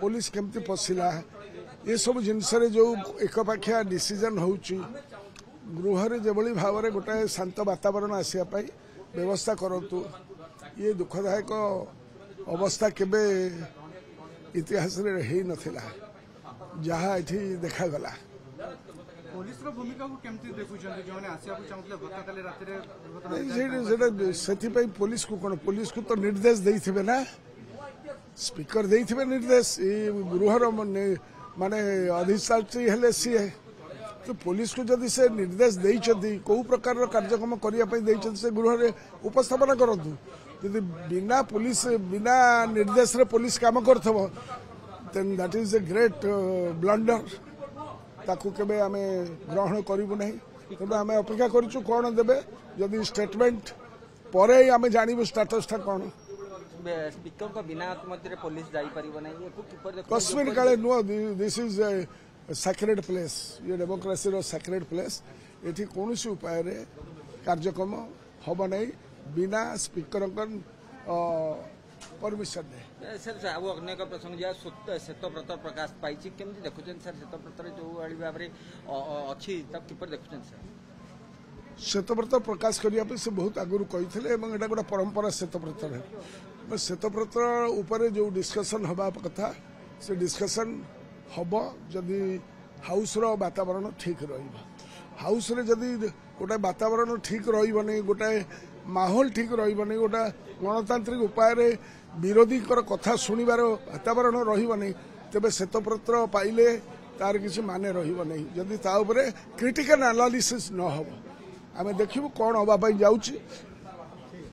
police केमती पशिला ये सब जिनस जो एकपाखिया डिसीजन होउची गृह जो भाव में गोटे शांत वातावरण आसापी व्यवस्था करतु ये दुखदायक अवस्था केबे इतिहास रे हेई नथिला जहाँ ये देखागला पुलिस भूमिका को केमती देखुछन जो माने आसिया को चाहतले गतकाली राति रे से पुलिस को कौन पुलिस को तो निर्देश देइथिबे ना स्पीकर देइथिबे निर्देश गृहर माने अधिष्ठात्री हेले सी तो पुलिस को जदि से निर्देश देइछथि को प्रकार कार्यक्रम करिया पई देइछथि से गृह रे उपस्थापन करतु यदि बिना पुलिस बिना निर्देश रे पुलिस काम करथबो then that is a great blunder ताकू केबे आमे ग्रहण करिबु नहीं तेणु आमे अपेक्षा करिछु कोन देबे जदि स्टेटमेंट परे आमे जानिबु स्टेटस था कोन स्पीकर को बिना अनुमति रे पुलिस जाई परिबो नहीं एको किपर कश्मीर काले no this is a sacred place ये डेमोक्रेसी रो सैक्रेड प्लेस एठी कोनोसी उपाय रे कार्यक्रम होबो नहीं बिना स्पीकर परमिशन दे सर आउ अनेक प्रसंग जा श्वेतव्रत प्रकाश पाई केमती देखुछन सर श्वेतव्रत जो वाली भाव रे अछि तब किपर देखुछन सर श्वेतव्रत प्रकाश करिया पे से बहुत आगुरु कहिथिले एवं एटा गोटा परंपरा श्वेतव्रत रे श्वेतव्रत ऊपर जो डिस्कशन हबा कथा से डिस्कशन हब जदि हाउस रो वातावरण ठीक रहिबा हाउस रे जदि गोटा वातावरण ठीक रहिबो नै गोटा माहौल ठीक रहिबो नै गोटा गणतांत्रिक उपाय रे विरोधी कथा शुणिबार वातावरण रहिबो नै तेबे श्वेतपत्र पाइले तार किसी माने रहिबो नै जदि ता ऊपर क्रिटिकल एनालिसिस न हबो आमे देखिबो कोन होबा पई जाउची